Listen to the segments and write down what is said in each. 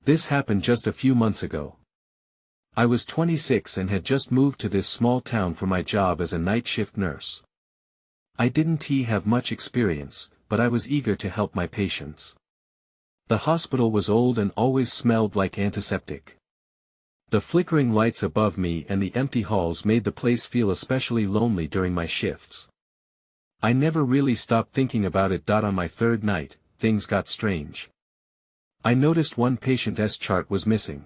This happened just a few months ago. I was 26 and had just moved to this small town for my job as a night shift nurse. I didn't have much experience, but I was eager to help my patients. The hospital was old and always smelled like antiseptic. The flickering lights above me and the empty halls made the place feel especially lonely during my shifts. I never really stopped thinking about it. On my third night, things got strange. I noticed one patient's chart was missing.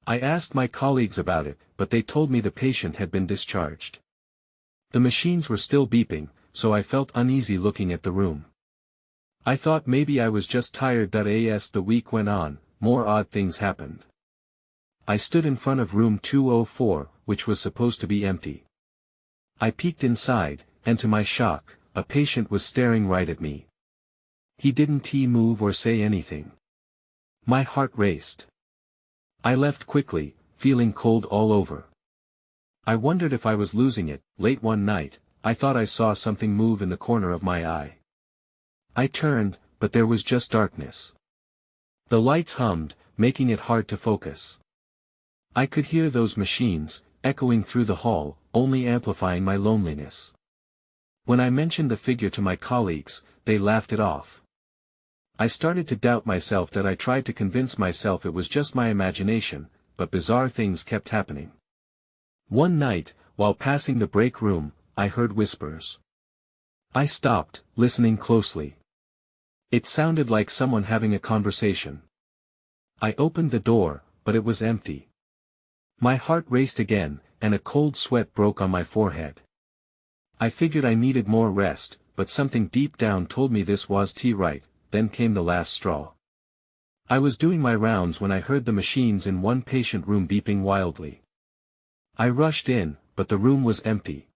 I asked my colleagues about it, but they told me the patient had been discharged. The machines were still beeping, so I felt uneasy looking at the room. I thought maybe I was just tired. As the week went on, more odd things happened. I stood in front of room 204, which was supposed to be empty. I peeked inside, and to my shock, a patient was staring right at me. He didn't move or say anything. My heart raced. I left quickly, feeling cold all over. I wondered if I was losing it. Late one night, I thought I saw something move in the corner of my eye. I turned, but there was just darkness. The lights hummed, making it hard to focus. I could hear those machines, echoing through the hall, only amplifying my loneliness. When I mentioned the figure to my colleagues, they laughed it off. I started to doubt myself. I tried to convince myself it was just my imagination, but bizarre things kept happening. One night, while passing the break room, I heard whispers. I stopped, listening closely. It sounded like someone having a conversation. I opened the door, but it was empty. My heart raced again, and a cold sweat broke on my forehead. I figured I needed more rest, but something deep down told me this was right. Then came the last straw. I was doing my rounds when I heard the machines in one patient room beeping wildly. I rushed in, but the room was empty.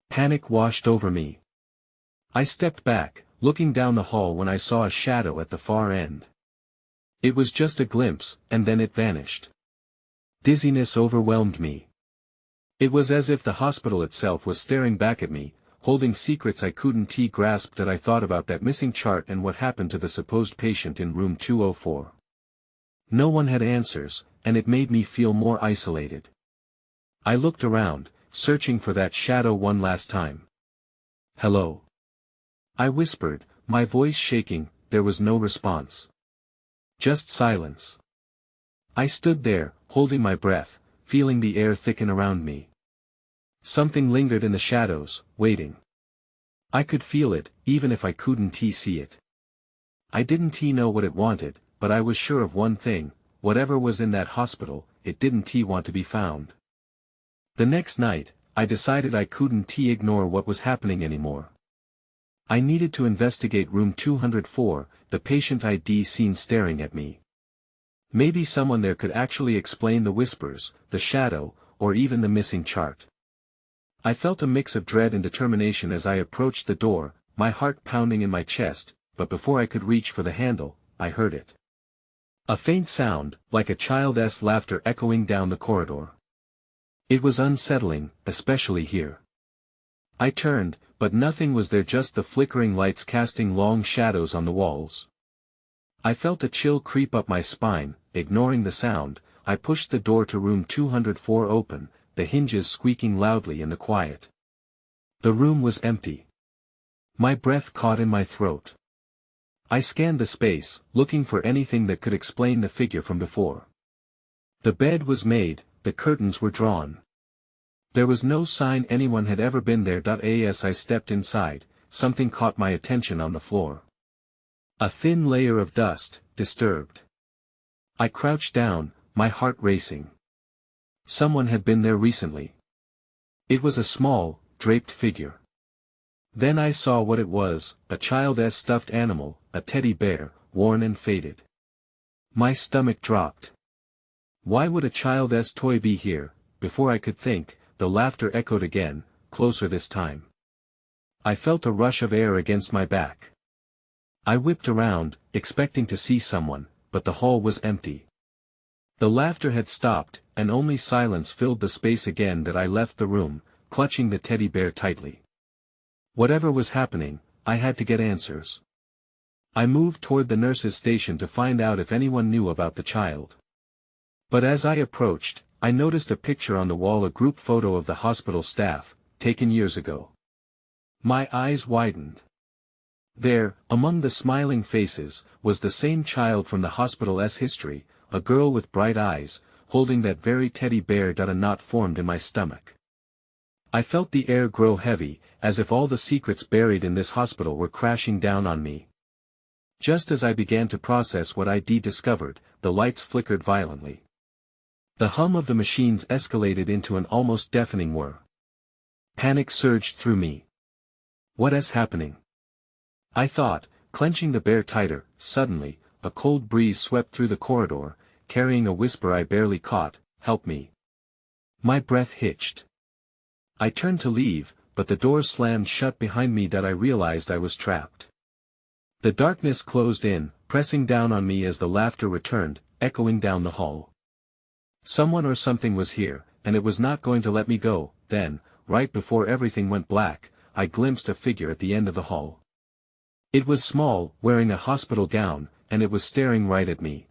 Panic washed over me. I stepped back, looking down the hall when I saw a shadow at the far end. It was just a glimpse, and then it vanished. Dizziness overwhelmed me. It was as if the hospital itself was staring back at me, holding secrets I couldn't grasp. I thought about that missing chart and what happened to the supposed patient in room 204. No one had answers, and it made me feel more isolated. I looked around, searching for that shadow one last time. "Hello?" I whispered, my voice shaking. There was no response. Just silence. I stood there, holding my breath, feeling the air thicken around me. Something lingered in the shadows, waiting. I could feel it, even if I couldn't see it. I didn't know what it wanted, but I was sure of one thing: whatever was in that hospital, it didn't want to be found. The next night, I decided I couldn't ignore what was happening anymore. I needed to investigate room 204, the patient I'd seen staring at me. Maybe someone there could actually explain the whispers, the shadow, or even the missing chart. I felt a mix of dread and determination as I approached the door, my heart pounding in my chest, but before I could reach for the handle, I heard it. A faint sound, like a child's laughter echoing down the corridor. It was unsettling, especially here. I turned, but nothing was there, just the flickering lights casting long shadows on the walls. I felt a chill creep up my spine. Ignoring the sound, I pushed the door to room 204 open, the hinges squeaking loudly in the quiet. The room was empty. My breath caught in my throat. I scanned the space, looking for anything that could explain the figure from before. The bed was made, the curtains were drawn. There was no sign anyone had ever been there. As I stepped inside, something caught my attention on the floor. A thin layer of dust, disturbed. I crouched down, my heart racing. Someone had been there recently. It was a small, draped figure. Then I saw what it was: a child's stuffed animal, a teddy bear, worn and faded. My stomach dropped. Why would a child's toy be here? Before I could think, the laughter echoed again, closer this time. I felt a rush of air against my back. I whipped around, expecting to see someone, but the hall was empty. The laughter had stopped, and only silence filled the space again. I left the room, clutching the teddy bear tightly. Whatever was happening, I had to get answers. I moved toward the nurse's station to find out if anyone knew about the child. But as I approached, I noticed a picture on the wall, a group photo of the hospital staff, taken years ago. My eyes widened. There, among the smiling faces, was the same child from the hospital's history, a girl with bright eyes, holding that very teddy bear. A knot formed in my stomach. I felt the air grow heavy, as if all the secrets buried in this hospital were crashing down on me. Just as I began to process what I'd discovered, the lights flickered violently. The hum of the machines escalated into an almost deafening whir. Panic surged through me. What is happening? I thought, clenching the bear tighter. Suddenly, a cold breeze swept through the corridor, carrying a whisper I barely caught, "Help me." My breath hitched. I turned to leave, but the door slammed shut behind me. I realized I was trapped. The darkness closed in, pressing down on me as the laughter returned, echoing down the hall. Someone or something was here, and it was not going to let me go. Then, right before everything went black, I glimpsed a figure at the end of the hall. It was small, wearing a hospital gown, and it was staring right at me.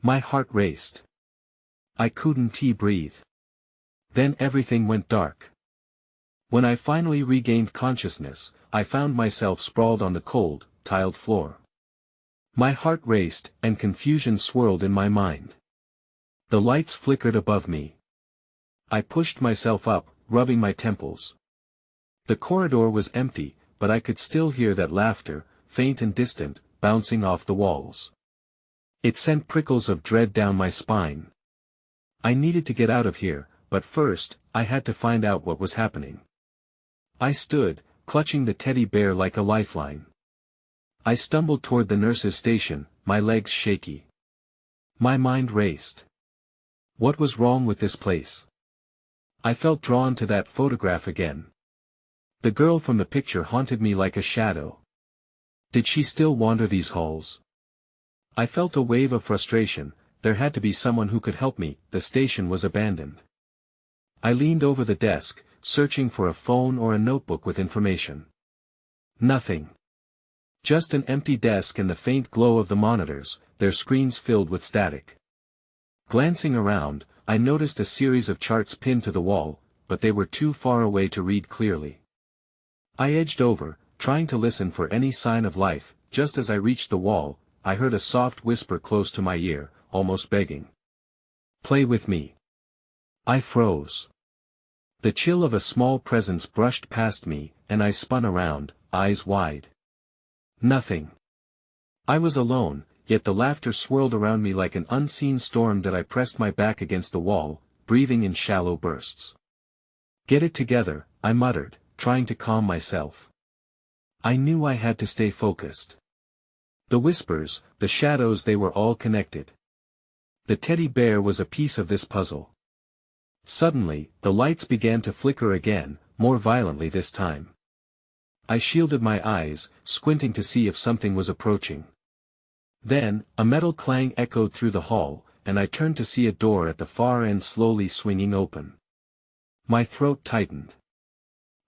My heart raced. I couldn't breathe. Then everything went dark. When I finally regained consciousness, I found myself sprawled on the cold, tiled floor. My heart raced, and confusion swirled in my mind. The lights flickered above me. I pushed myself up, rubbing my temples. The corridor was empty, but I could still hear that laughter, faint and distant, bouncing off the walls. It sent prickles of dread down my spine. I needed to get out of here, but first, I had to find out what was happening. I stood, clutching the teddy bear like a lifeline. I stumbled toward the nurse's station, my legs shaky. My mind raced. What was wrong with this place? I felt drawn to that photograph again. The girl from the picture haunted me like a shadow. Did she still wander these halls? I felt a wave of frustration. There had to be someone who could help me. The station was abandoned. I leaned over the desk, searching for a phone or a notebook with information. Nothing. Just an empty desk and the faint glow of the monitors, their screens filled with static. Glancing around, I noticed a series of charts pinned to the wall, but they were too far away to read clearly. I edged over, trying to listen for any sign of life. Just as I reached the wall, I heard a soft whisper close to my ear, almost begging. "Play with me." I froze. The chill of a small presence brushed past me, and I spun around, eyes wide. Nothing. I was alone, yet the laughter swirled around me like an unseen storm. I pressed my back against the wall, breathing in shallow bursts. "Get it together," I muttered, trying to calm myself. I knew I had to stay focused. The whispers, the shadows, they were all connected. The teddy bear was a piece of this puzzle. Suddenly, the lights began to flicker again, more violently this time. I shielded my eyes, squinting to see if something was approaching. Then, a metal clang echoed through the hall, and I turned to see a door at the far end slowly swinging open. My throat tightened.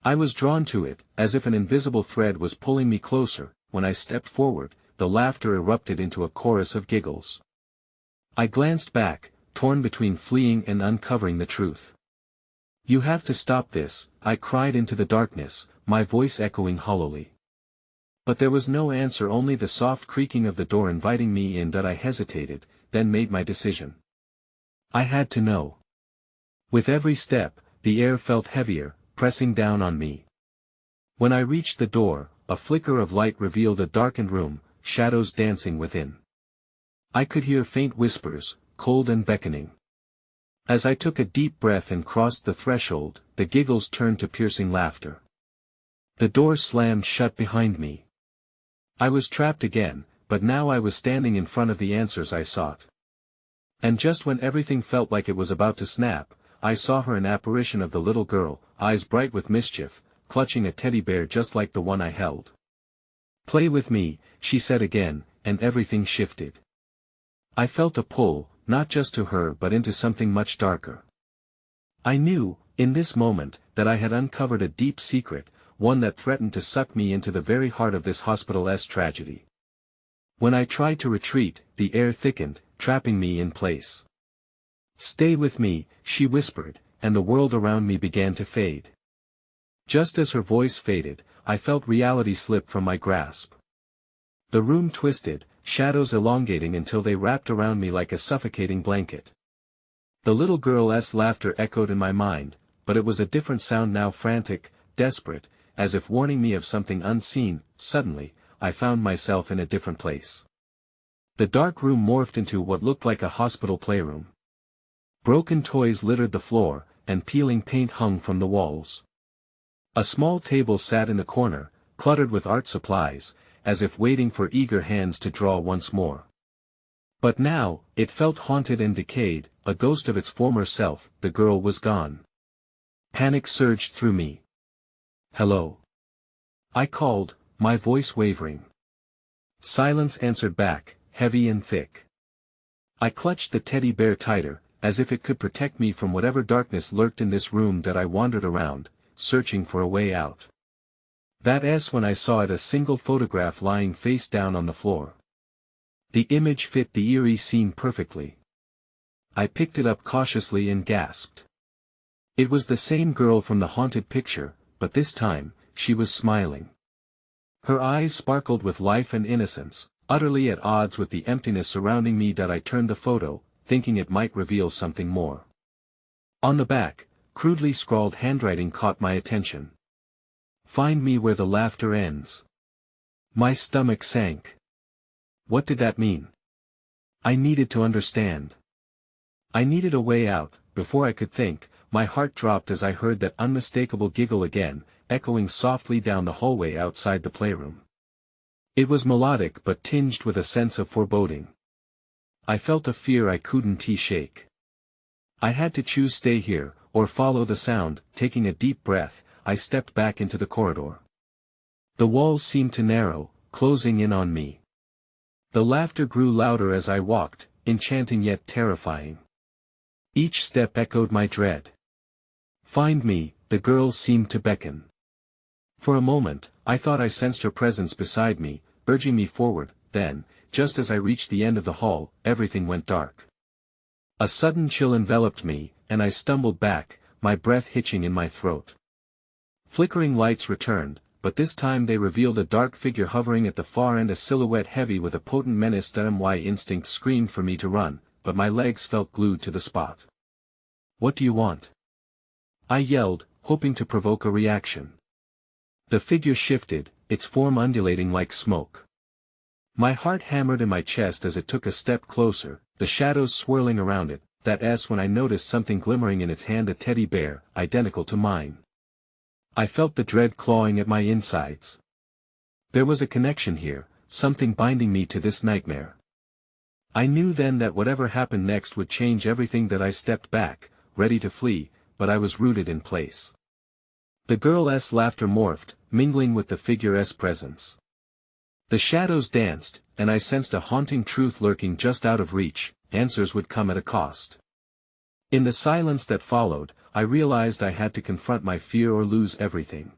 I was drawn to it, as if an invisible thread was pulling me closer. When I stepped forward, the laughter erupted into a chorus of giggles. I glanced back, torn between fleeing and uncovering the truth. "You have to stop this," I cried into the darkness, my voice echoing hollowly. But there was no answer, only the soft creaking of the door inviting me in. I hesitated, then made my decision. I had to know. With every step, the air felt heavier, pressing down on me. When I reached the door, a flicker of light revealed a darkened room, shadows dancing within. I could hear faint whispers, cold and beckoning. As I took a deep breath and crossed the threshold, the giggles turned to piercing laughter. The door slammed shut behind me. I was trapped again, but now I was standing in front of the answers I sought. And just when everything felt like it was about to snap, I saw her, an apparition of the little girl, eyes bright with mischief, clutching a teddy bear just like the one I held. "Play with me," she said again, and everything shifted. I felt a pull, not just to her but into something much darker. I knew, in this moment, that I had uncovered a deep secret, one that threatened to suck me into the very heart of this hospital's tragedy. When I tried to retreat, the air thickened, trapping me in place. "Stay with me," she whispered, and the world around me began to fade. Just as her voice faded, I felt reality slip from my grasp. The room twisted, shadows elongating until they wrapped around me like a suffocating blanket. The little girl's laughter echoed in my mind, but it was a different sound now, frantic, desperate, as if warning me of something unseen. Suddenly, I found myself in a different place. The dark room morphed into what looked like a hospital playroom. Broken toys littered the floor, and peeling paint hung from the walls. A small table sat in the corner, cluttered with art supplies, as if waiting for eager hands to draw once more. But now, it felt haunted and decayed, a ghost of its former self. The girl was gone. Panic surged through me. "Hello?" I called, my voice wavering. Silence answered back, heavy and thick. I clutched the teddy bear tighter, as if it could protect me from whatever darkness lurked in this room that I wandered around, searching for a way out. That's when I saw it, a single photograph lying face down on the floor. The image fit the eerie scene perfectly. I picked it up cautiously and gasped. It was the same girl from the haunted picture, but this time, she was smiling. Her eyes sparkled with life and innocence, utterly at odds with the emptiness surrounding me. That I turned the photo, thinking it might reveal something more. On the back, crudely scrawled handwriting caught my attention. "Find me where the laughter ends." My stomach sank. What did that mean? I needed to understand. I needed a way out. Before I could think, my heart dropped as I heard that unmistakable giggle again, echoing softly down the hallway outside the playroom. It was melodic but tinged with a sense of foreboding. I felt a fear I couldn't shake. I had to choose: stay here, or follow the sound. Taking a deep breath, I stepped back into the corridor. The walls seemed to narrow, closing in on me. The laughter grew louder as I walked, enchanting yet terrifying. Each step echoed my dread. "Find me," the girl seemed to beckon. For a moment, I thought I sensed her presence beside me, urging me forward. Then, just as I reached the end of the hall, everything went dark. A sudden chill enveloped me, and I stumbled back, my breath hitching in my throat. Flickering lights returned, but this time they revealed a dark figure hovering at the far end, a silhouette heavy with a potent menace. My instinct screamed for me to run, but my legs felt glued to the spot. "What do you want?" I yelled, hoping to provoke a reaction. The figure shifted, its form undulating like smoke. My heart hammered in my chest as it took a step closer, the shadows swirling around it. That's when I noticed something glimmering in its hand, a teddy bear, identical to mine. I felt the dread clawing at my insides. There was a connection here, something binding me to this nightmare. I knew then that whatever happened next would change everything. That I stepped back, ready to flee, but I was rooted in place. The girl's laughter morphed, mingling with the figure's presence. The shadows danced, and I sensed a haunting truth lurking just out of reach: answers would come at a cost. In the silence that followed, I realized I had to confront my fear or lose everything.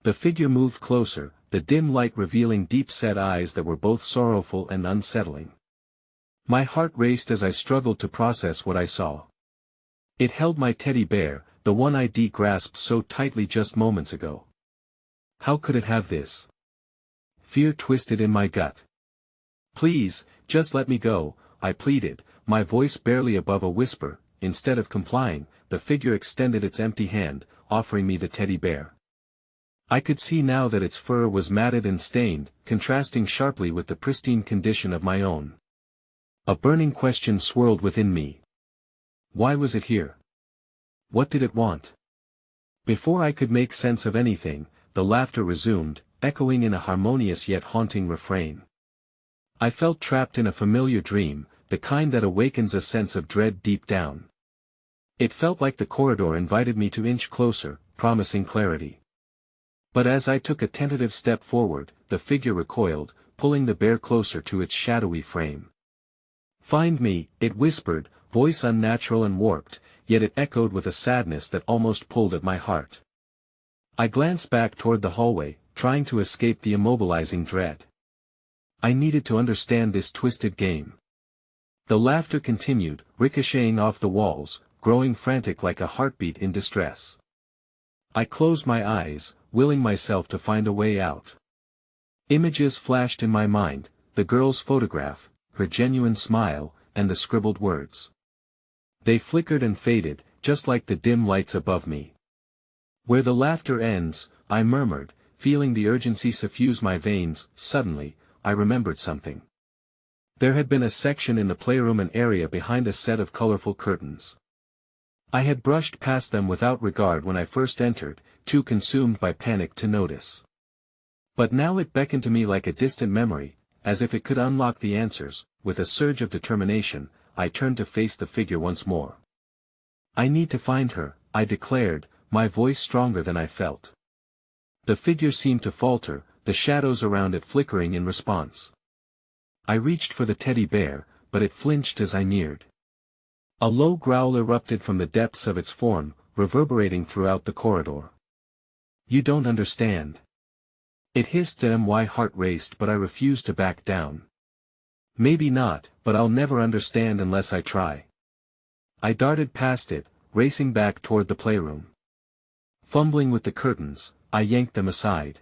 The figure moved closer, the dim light revealing deep-set eyes that were both sorrowful and unsettling. My heart raced as I struggled to process what I saw. It held my teddy bear, the one I'd grasped so tightly just moments ago. How could it have this? Fear twisted in my gut. "Please, just let me go," I pleaded, my voice barely above a whisper. Instead of complying, the figure extended its empty hand, offering me the teddy bear. I could see now that its fur was matted and stained, contrasting sharply with the pristine condition of my own. A burning question swirled within me. Why was it here? What did it want? Before I could make sense of anything, the laughter resumed, echoing in a harmonious yet haunting refrain. I felt trapped in a familiar dream, the kind that awakens a sense of dread deep down. It felt like the corridor invited me to inch closer, promising clarity. But as I took a tentative step forward, the figure recoiled, pulling the bear closer to its shadowy frame. "Find me," it whispered, voice unnatural and warped, yet it echoed with a sadness that almost pulled at my heart. I glanced back toward the hallway, trying to escape the immobilizing dread. I needed to understand this twisted game. The laughter continued, ricocheting off the walls, growing frantic like a heartbeat in distress. I closed my eyes, willing myself to find a way out. Images flashed in my mind, the girl's photograph, her genuine smile, and the scribbled words. They flickered and faded, just like the dim lights above me. "Where the laughter ends," I murmured, feeling the urgency suffuse my veins. Suddenly, I remembered something. There had been a section in the playroom, an area behind a set of colorful curtains. I had brushed past them without regard when I first entered, too consumed by panic to notice. But now it beckoned to me like a distant memory, as if it could unlock the answers. With a surge of determination, I turned to face the figure once more. "I need to find her," I declared, my voice stronger than I felt. The figure seemed to falter, the shadows around it flickering in response. I reached for the teddy bear, but it flinched as I neared. A low growl erupted from the depths of its form, reverberating throughout the corridor. "You don't understand." It hissed, and my heart raced, but I refused to back down. "Maybe not, but I'll never understand unless I try." I darted past it, racing back toward the playroom. Fumbling with the curtains, I yanked them aside.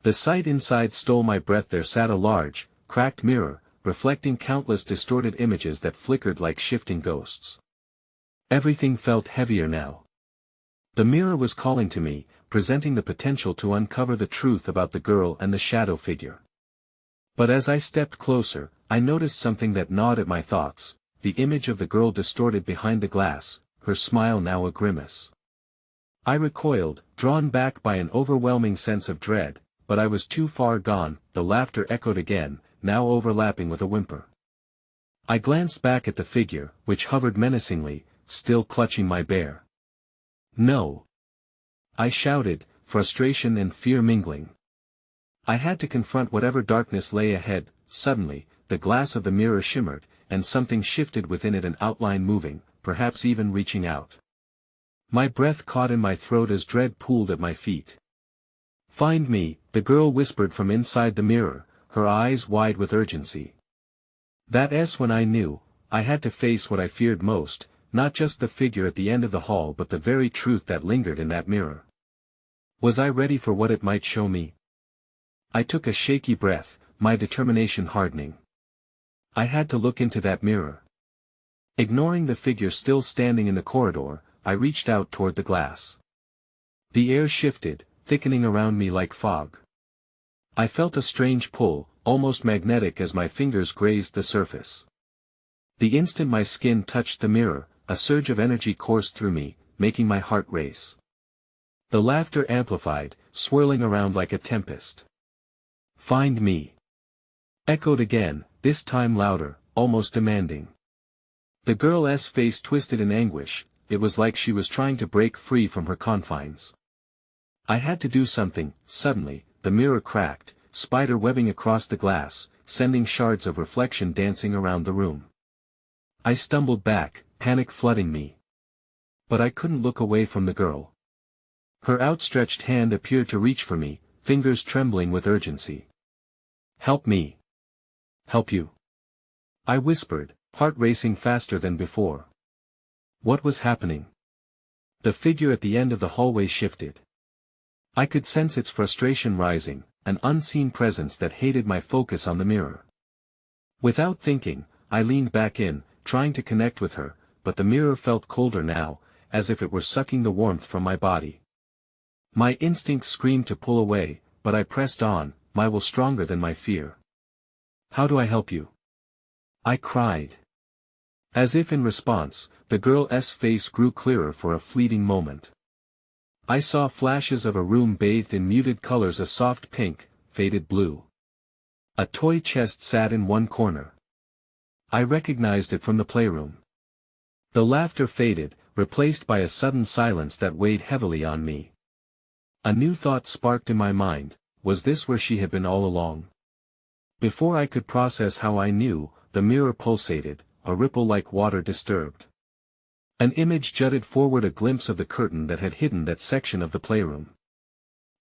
The sight inside stole my breath. There sat a large, cracked mirror, reflecting countless distorted images that flickered like shifting ghosts. Everything felt heavier now. The mirror was calling to me, presenting the potential to uncover the truth about the girl and the shadow figure. But as I stepped closer, I noticed something that gnawed at my thoughts, the image of the girl distorted behind the glass, her smile now a grimace. I recoiled, drawn back by an overwhelming sense of dread, but I was too far gone. The laughter echoed again, now overlapping with a whimper. I glanced back at the figure, which hovered menacingly, still clutching my bear. "No!" I shouted, frustration and fear mingling. I had to confront whatever darkness lay ahead. Suddenly, the glass of the mirror shimmered, and something shifted within it, an outline moving, perhaps even reaching out. My breath caught in my throat as dread pooled at my feet. "Find me," the girl whispered from inside the mirror, her eyes wide with urgency. That's when I knew, I had to face what I feared most, not just the figure at the end of the hall but the very truth that lingered in that mirror. Was I ready for what it might show me? I took a shaky breath, my determination hardening. I had to look into that mirror. Ignoring the figure still standing in the corridor, I reached out toward the glass. The air shifted, thickening around me like fog. I felt a strange pull, almost magnetic, as my fingers grazed the surface. The instant my skin touched the mirror, a surge of energy coursed through me, making my heart race. The laughter amplified, swirling around like a tempest. "Find me!" echoed again, this time louder, almost demanding. The girl's face twisted in anguish. It was like she was trying to break free from her confines. I had to do something. Suddenly, the mirror cracked, spider webbing across the glass, sending shards of reflection dancing around the room. I stumbled back, panic flooding me. But I couldn't look away from the girl. Her outstretched hand appeared to reach for me, fingers trembling with urgency. "Help me." "Help you?" I whispered, heart racing faster than before. What was happening? The figure at the end of the hallway shifted. I could sense its frustration rising, an unseen presence that hated my focus on the mirror. Without thinking, I leaned back in, trying to connect with her, but the mirror felt colder now, as if it were sucking the warmth from my body. My instincts screamed to pull away, but I pressed on, my will stronger than my fear. "How do I help you?" I cried. As if in response, the girl's face grew clearer for a fleeting moment. I saw flashes of a room bathed in muted colors, a soft pink, faded blue. A toy chest sat in one corner. I recognized it from the playroom. The laughter faded, replaced by a sudden silence that weighed heavily on me. A new thought sparked in my mind. Was this where she had been all along? Before I could process how I knew, the mirror pulsated, a ripple like water disturbed. An image jutted forward, a glimpse of the curtain that had hidden that section of the playroom.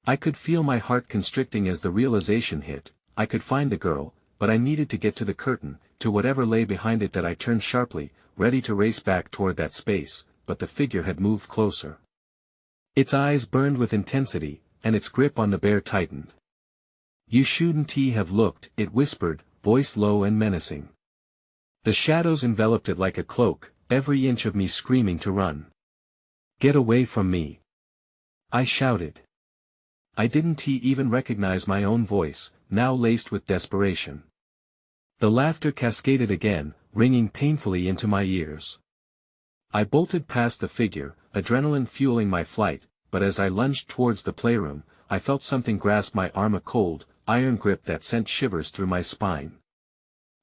I could feel my heart constricting as the realization hit. I could find the girl, but I needed to get to the curtain, to whatever lay behind it. That I turned sharply, ready to race back toward that space, but the figure had moved closer. Its eyes burned with intensity, and its grip on the bear tightened. "You shouldn't have looked," it whispered, voice low and menacing. The shadows enveloped it like a cloak, every inch of me screaming to run. "Get away from me!" I shouted. I didn't even recognize my own voice, now laced with desperation. The laughter cascaded again, ringing painfully into my ears. I bolted past the figure, adrenaline fueling my flight, but as I lunged towards the playroom, I felt something grasp my arm, a cold, iron grip that sent shivers through my spine.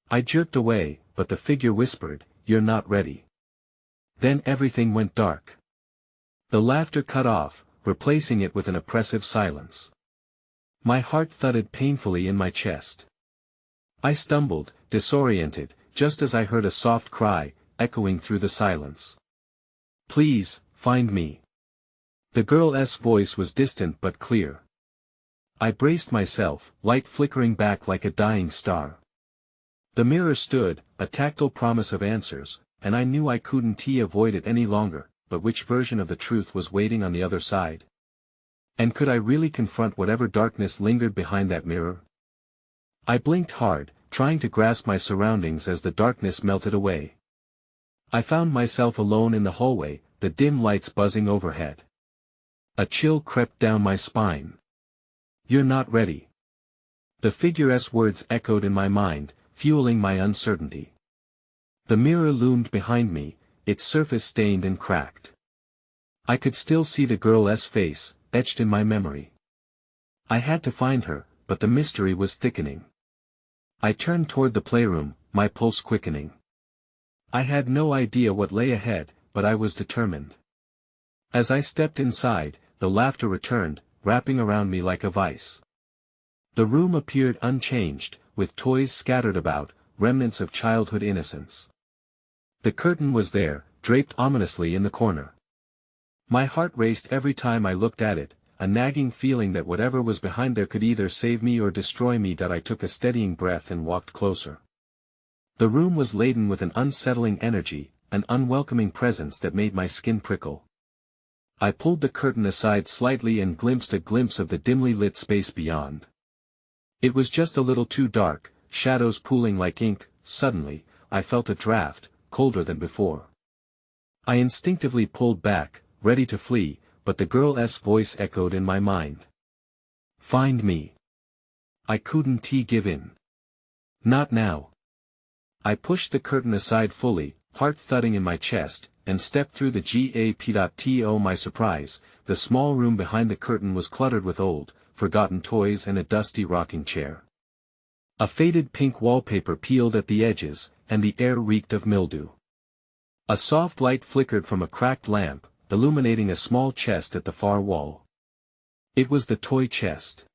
I jerked away, but the figure whispered, "You're not ready." Then everything went dark. The laughter cut off, replacing it with an oppressive silence. My heart thudded painfully in my chest. I stumbled, disoriented, just as I heard a soft cry, echoing through the silence. "Please, find me." The girl's voice was distant but clear. I braced myself, light flickering back like a dying star. The mirror stood, a tactile promise of answers, and I knew I couldn't avoid it any longer, but which version of the truth was waiting on the other side? And could I really confront whatever darkness lingered behind that mirror? I blinked hard, trying to grasp my surroundings as the darkness melted away. I found myself alone in the hallway, the dim lights buzzing overhead. A chill crept down my spine. "You're not ready." The figure's words echoed in my mind, fueling my uncertainty. The mirror loomed behind me, its surface stained and cracked. I could still see the girl's face, etched in my memory. I had to find her, but the mystery was thickening. I turned toward the playroom, my pulse quickening. I had no idea what lay ahead, but I was determined. As I stepped inside, the laughter returned, wrapping around me like a vice. The room appeared unchanged, with toys scattered about, remnants of childhood innocence. The curtain was there, draped ominously in the corner. My heart raced every time I looked at it, a nagging feeling that whatever was behind there could either save me or destroy me. That I took a steadying breath and walked closer. The room was laden with an unsettling energy, an unwelcoming presence that made my skin prickle. I pulled the curtain aside slightly and glimpsed a glimpse of the dimly lit space beyond. It was just a little too dark, shadows pooling like ink. Suddenly, I felt a draft, colder than before. I instinctively pulled back, ready to flee, but the girl's voice echoed in my mind. "Find me." I couldn't give in. Not now. I pushed the curtain aside fully, heart thudding in my chest, and stepped through the gap. To my surprise, the small room behind the curtain was cluttered with old, forgotten toys and a dusty rocking chair. A faded pink wallpaper peeled at the edges, and the air reeked of mildew. A soft light flickered from a cracked lamp, illuminating a small chest at the far wall. It was the toy chest.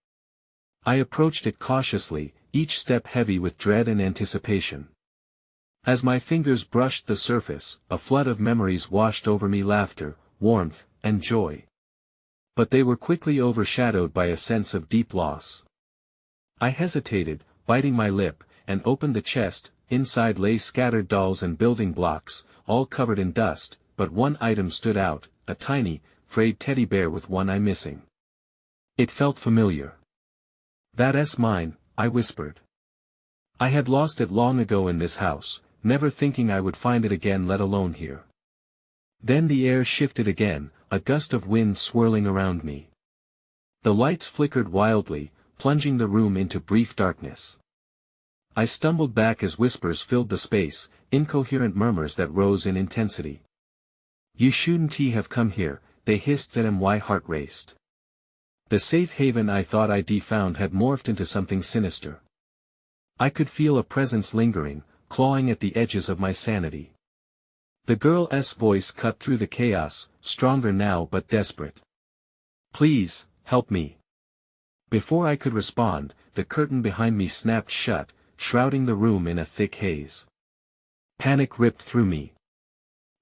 I approached it cautiously, each step heavy with dread and anticipation. As my fingers brushed the surface, a flood of memories washed over me, laughter, warmth, and joy. But they were quickly overshadowed by a sense of deep loss. I hesitated, biting my lip, and opened the chest. Inside lay scattered dolls and building blocks, all covered in dust, but one item stood out, a tiny, frayed teddy bear with one eye missing. It felt familiar. "That's mine," I whispered. I had lost it long ago in this house, never thinking I would find it again, let alone here. Then the air shifted again, a gust of wind swirling around me. The lights flickered wildly, plunging the room into brief darkness. I stumbled back as whispers filled the space, incoherent murmurs that rose in intensity. "You shouldn't have come here," they hissed, and my heart raced. The safe haven I thought I'd found had morphed into something sinister. I could feel a presence lingering, clawing at the edges of my sanity. The girl's voice cut through the chaos, stronger now but desperate. "Please, help me." Before I could respond, the curtain behind me snapped shut, shrouding the room in a thick haze. Panic ripped through me.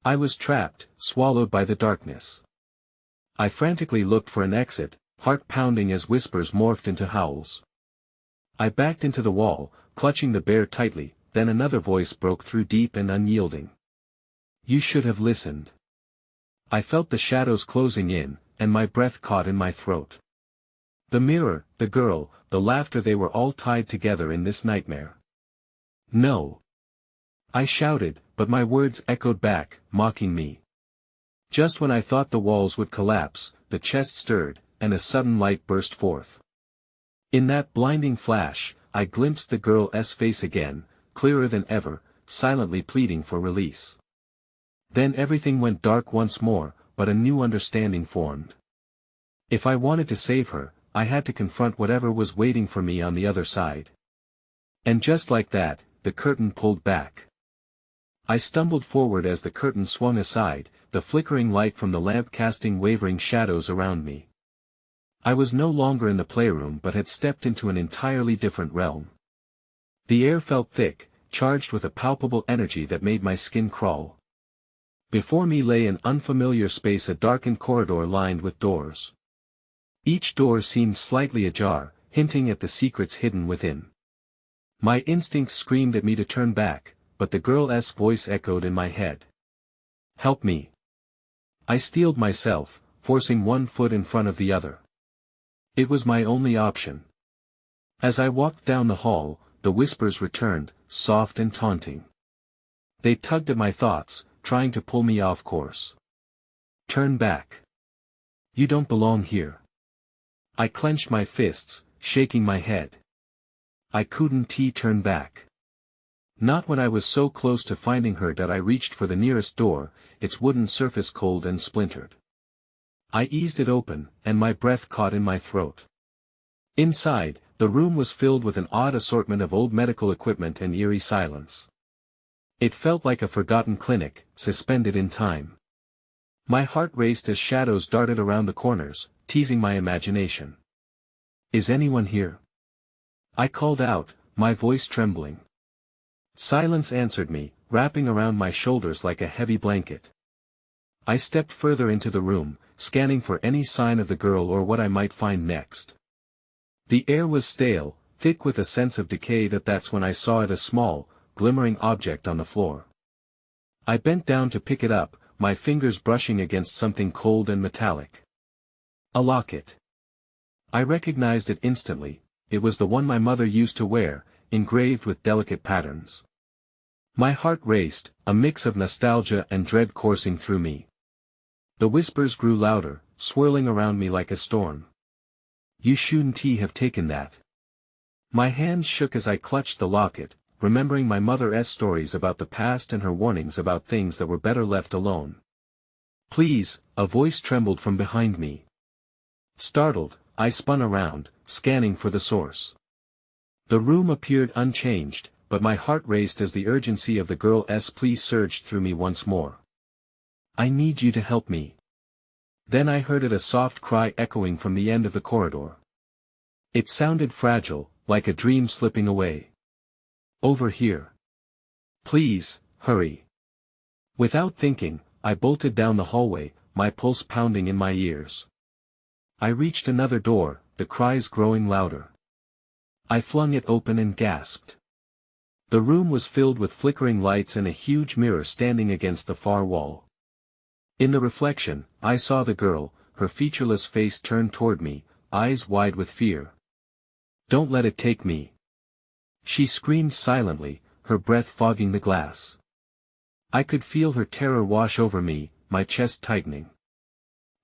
I was trapped, swallowed by the darkness. I frantically looked for an exit, heart pounding as whispers morphed into howls. I backed into the wall, clutching the bear tightly, then another voice broke through deep and unyielding. You should have listened. I felt the shadows closing in, and my breath caught in my throat. The mirror, the girl, the laughter, they were all tied together in this nightmare. No. I shouted, but my words echoed back, mocking me. Just when I thought the walls would collapse, the chest stirred, and a sudden light burst forth. In that blinding flash, I glimpsed the girl's face again, clearer than ever, silently pleading for release. Then everything went dark once more, but a new understanding formed. If I wanted to save her, I had to confront whatever was waiting for me on the other side. And just like that, the curtain pulled back. I stumbled forward as the curtain swung aside, the flickering light from the lamp casting wavering shadows around me. I was no longer in the playroom but had stepped into an entirely different realm. The air felt thick, charged with a palpable energy that made my skin crawl. Before me lay an unfamiliar space, a darkened corridor lined with doors. Each door seemed slightly ajar, hinting at the secrets hidden within. My instincts screamed at me to turn back, but the girl's voice echoed in my head. Help me. I steeled myself, forcing one foot in front of the other. It was my only option. As I walked down the hall, the whispers returned, soft and taunting. They tugged at my thoughts, trying to pull me off course. Turn back. You don't belong here. I clenched my fists, shaking my head. I couldn't turn back. Not when I was so close to finding her that I reached for the nearest door, its wooden surface cold and splintered. I eased it open, and my breath caught in my throat. Inside, the room was filled with an odd assortment of old medical equipment and eerie silence. It felt like a forgotten clinic, suspended in time. My heart raced as shadows darted around the corners, teasing my imagination. Is anyone here? I called out, my voice trembling. Silence answered me, wrapping around my shoulders like a heavy blanket. I stepped further into the room, scanning for any sign of the girl or what I might find next. The air was stale, thick with a sense of decay. That's when I saw it, a small, glimmering object on the floor. I bent down to pick it up, my fingers brushing against something cold and metallic. A locket. I recognized it instantly. It was the one my mother used to wear, engraved with delicate patterns. My heart raced, a mix of nostalgia and dread coursing through me. The whispers grew louder, swirling around me like a storm. You shouldn't have taken that. My hands shook as I clutched the locket, remembering my mother's stories about the past and her warnings about things that were better left alone. Please, a voice trembled from behind me. Startled, I spun around, scanning for the source. The room appeared unchanged, but my heart raced as the urgency of the girl's plea surged through me once more. I need you to help me. Then I heard it, a soft cry echoing from the end of the corridor. It sounded fragile, like a dream slipping away. Over here. Please, hurry. Without thinking, I bolted down the hallway, my pulse pounding in my ears. I reached another door, the cries growing louder. I flung it open and gasped. The room was filled with flickering lights and a huge mirror standing against the far wall. In the reflection, I saw the girl, her featureless face turned toward me, eyes wide with fear. Don't let it take me. She screamed silently, her breath fogging the glass. I could feel her terror wash over me, my chest tightening.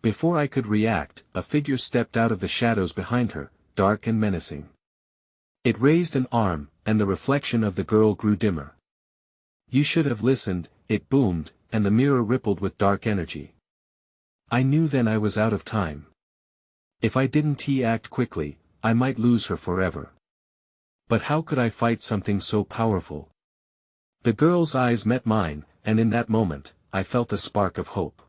Before I could react, a figure stepped out of the shadows behind her, dark and menacing. It raised an arm, and the reflection of the girl grew dimmer. You should have listened, it boomed, and the mirror rippled with dark energy. I knew then I was out of time. If I didn't act quickly, I might lose her forever. But how could I fight something so powerful? The girl's eyes met mine, and in that moment, I felt a spark of hope.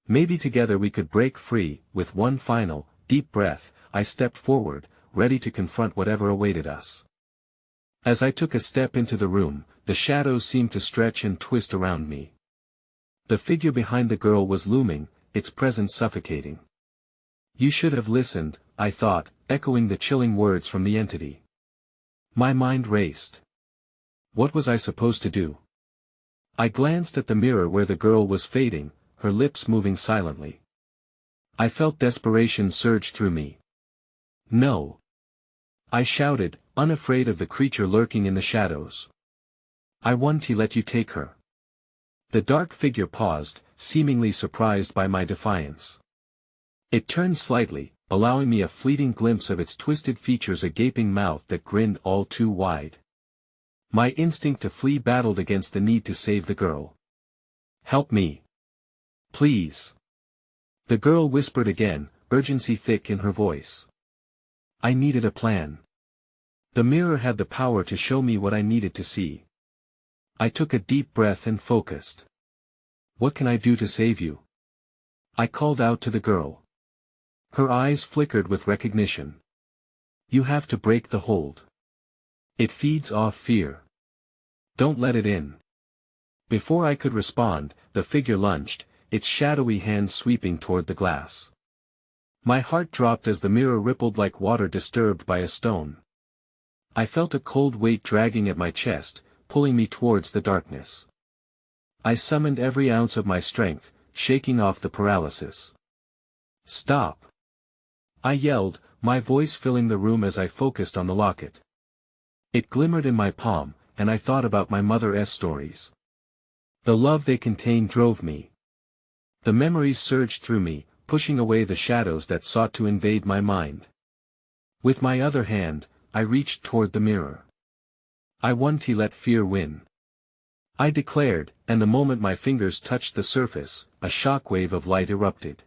Maybe together we could break free. With one final, deep breath, I stepped forward, ready to confront whatever awaited us. As I took a step into the room, the shadows seemed to stretch and twist around me. The figure behind the girl was looming, its presence suffocating. You should have listened, I thought, echoing the chilling words from the entity. My mind raced. What was I supposed to do? I glanced at the mirror where the girl was fading, her lips moving silently. I felt desperation surge through me. No! I shouted, unafraid of the creature lurking in the shadows. I want to let you take her. The dark figure paused, seemingly surprised by my defiance. It turned slightly, allowing me a fleeting glimpse of its twisted features, a gaping mouth that grinned all too wide. My instinct to flee battled against the need to save the girl. Help me. Please. The girl whispered again, urgency thick in her voice. I needed a plan. The mirror had the power to show me what I needed to see. I took a deep breath and focused. What can I do to save you? I called out to the girl. Her eyes flickered with recognition. You have to break the hold. It feeds off fear. Don't let it in. Before I could respond, the figure lunged, its shadowy hand sweeping toward the glass. My heart dropped as the mirror rippled like water disturbed by a stone. I felt a cold weight dragging at my chest, pulling me towards the darkness. I summoned every ounce of my strength, shaking off the paralysis. Stop! I yelled, my voice filling the room as I focused on the locket. It glimmered in my palm, and I thought about my mother's stories. The love they contained drove me. The memories surged through me, pushing away the shadows that sought to invade my mind. With my other hand, I reached toward the mirror. I want to let fear win. I declared, and the moment my fingers touched the surface, a shockwave of light erupted.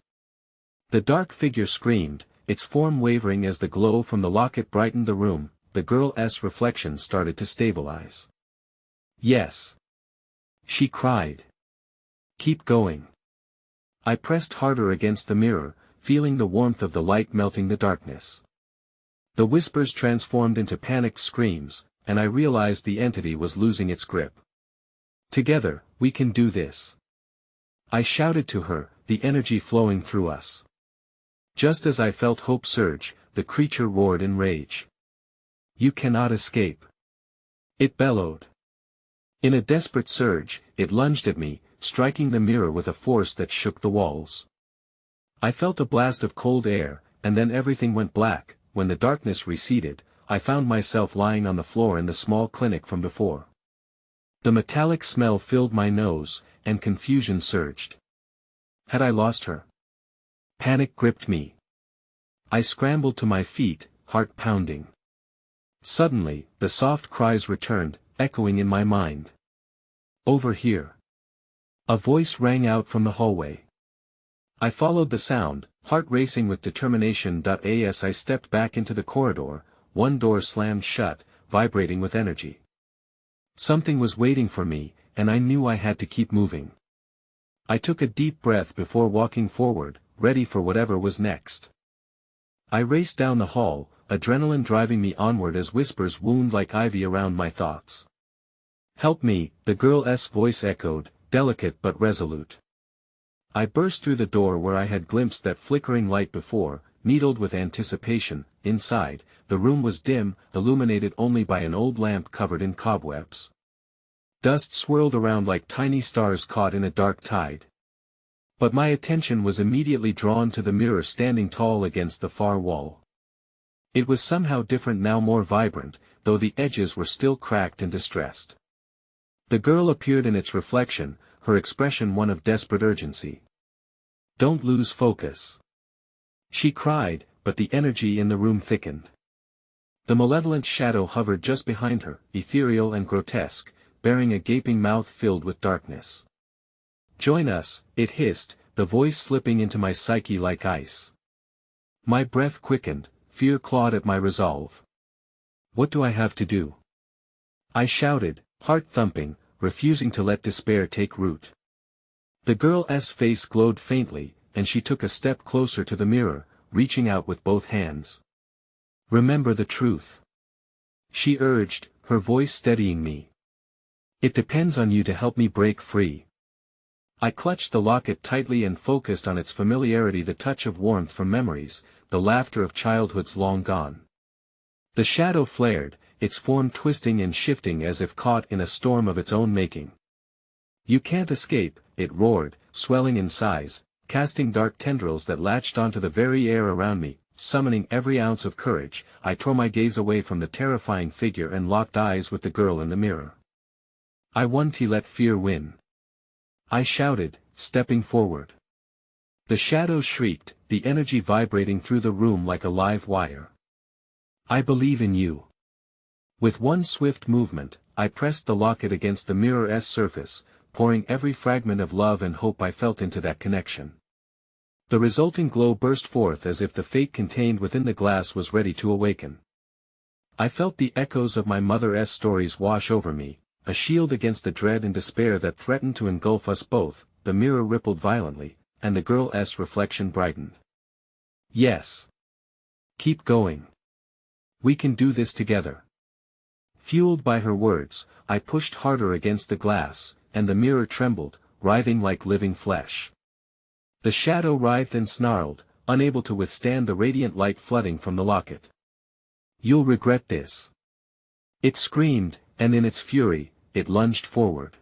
The dark figure screamed, its form wavering as the glow from the locket brightened the room. The girl's reflection started to stabilize. Yes. She cried. Keep going. I pressed harder against the mirror, feeling the warmth of the light melting the darkness. The whispers transformed into panicked screams, and I realized the entity was losing its grip. Together, we can do this. I shouted to her, the energy flowing through us. Just as I felt hope surge, the creature roared in rage. You cannot escape. It bellowed. In a desperate surge, it lunged at me, striking the mirror with a force that shook the walls. I felt a blast of cold air, and then everything went black. When the darkness receded, I found myself lying on the floor in the small clinic from before. The metallic smell filled my nose, and confusion surged. Had I lost her? Panic gripped me. I scrambled to my feet, heart pounding. Suddenly, the soft cries returned, echoing in my mind. Over here. A voice rang out from the hallway. I followed the sound, heart racing with determination. As I stepped back into the corridor, one door slammed shut, vibrating with energy. Something was waiting for me, and I knew I had to keep moving. I took a deep breath before walking forward, ready for whatever was next. I raced down the hall, adrenaline driving me onward as whispers wound like ivy around my thoughts. Help me, the girl's voice echoed, delicate but resolute. I burst through the door where I had glimpsed that flickering light before, needled with anticipation. Inside, the room was dim, illuminated only by an old lamp covered in cobwebs. Dust swirled around like tiny stars caught in a dark tide. But my attention was immediately drawn to the mirror standing tall against the far wall. It was somehow different now, more vibrant, though the edges were still cracked and distressed. The girl appeared in its reflection, her expression one of desperate urgency. Don't lose focus. She cried, but the energy in the room thickened. The malevolent shadow hovered just behind her, ethereal and grotesque, bearing a gaping mouth filled with darkness. Join us, it hissed, the voice slipping into my psyche like ice. My breath quickened, fear clawed at my resolve. What do I have to do? I shouted, heart thumping, refusing to let despair take root. The girl's face glowed faintly, and she took a step closer to the mirror, reaching out with both hands. Remember the truth. She urged, her voice steadying me. It depends on you to help me break free. I clutched the locket tightly and focused on its familiarity, the touch of warmth from memories, the laughter of childhoods long gone. The shadow flared, its form twisting and shifting as if caught in a storm of its own making. "You can't escape," it roared, swelling in size, casting dark tendrils that latched onto the very air around me. Summoning every ounce of courage, I tore my gaze away from the terrifying figure and locked eyes with the girl in the mirror. "I won to let fear win," I shouted, stepping forward. The shadows shrieked, the energy vibrating through the room like a live wire. "I believe in you." With one swift movement, I pressed the locket against the mirror's surface, pouring every fragment of love and hope I felt into that connection. The resulting glow burst forth as if the fate contained within the glass was ready to awaken. I felt the echoes of my mother's stories wash over me, a shield against the dread and despair that threatened to engulf us both. The mirror rippled violently, and the girl's reflection brightened. "Yes. Keep going. We can do this together." Fueled by her words, I pushed harder against the glass, and the mirror trembled, writhing like living flesh. The shadow writhed and snarled, unable to withstand the radiant light flooding from the locket. "You'll regret this," it screamed, and in its fury, it lunged forward.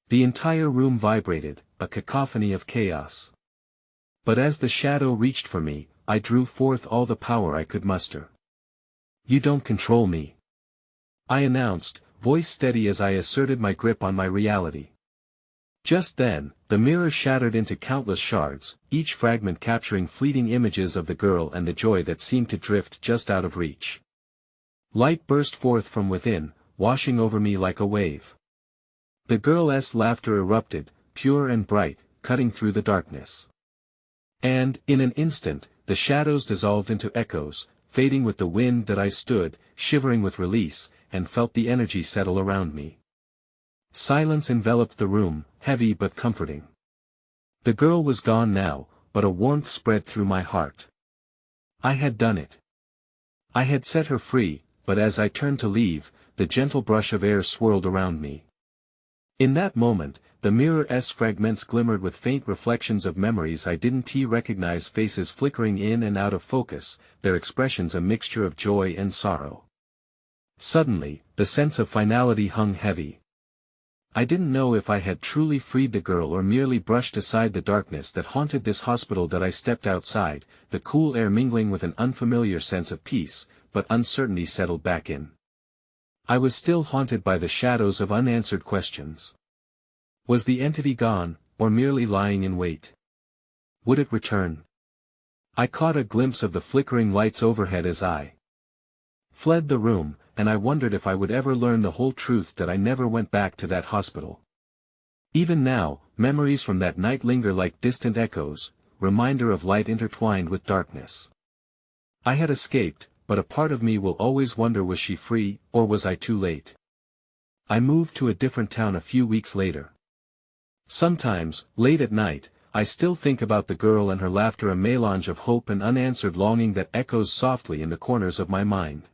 The entire room vibrated, a cacophony of chaos. But as the shadow reached for me, I drew forth all the power I could muster. "You don't control me," I announced, voice steady as I asserted my grip on my reality. Just then, the mirror shattered into countless shards, each fragment capturing fleeting images of the girl and the joy that seemed to drift just out of reach. Light burst forth from within, washing over me like a wave. The girl's laughter erupted, pure and bright, cutting through the darkness. And, in an instant, the shadows dissolved into echoes, fading with the wind. That I stood, shivering with release, and felt the energy settle around me. Silence enveloped the room, heavy but comforting. The girl was gone now, but a warmth spread through my heart. I had done it. I had set her free, but as I turned to leave, the gentle brush of air swirled around me. In that moment, the mirror's fragments glimmered with faint reflections of memories I didn't recognize, faces flickering in and out of focus, their expressions a mixture of joy and sorrow. Suddenly, the sense of finality hung heavy. I didn't know if I had truly freed the girl or merely brushed aside the darkness that haunted this hospital. That I stepped outside, the cool air mingling with an unfamiliar sense of peace, but uncertainty settled back in. I was still haunted by the shadows of unanswered questions. Was the entity gone, or merely lying in wait? Would it return? I caught a glimpse of the flickering lights overhead as I fled the room, and I wondered if I would ever learn the whole truth. That I never went back to that hospital. Even now, memories from that night linger like distant echoes, reminder of light intertwined with darkness. I had escaped, but a part of me will always wonder, was she free, or was I too late? I moved to a different town a few weeks later. Sometimes, late at night, I still think about the girl and her laughter, a melange of hope and unanswered longing that echoes softly in the corners of my mind.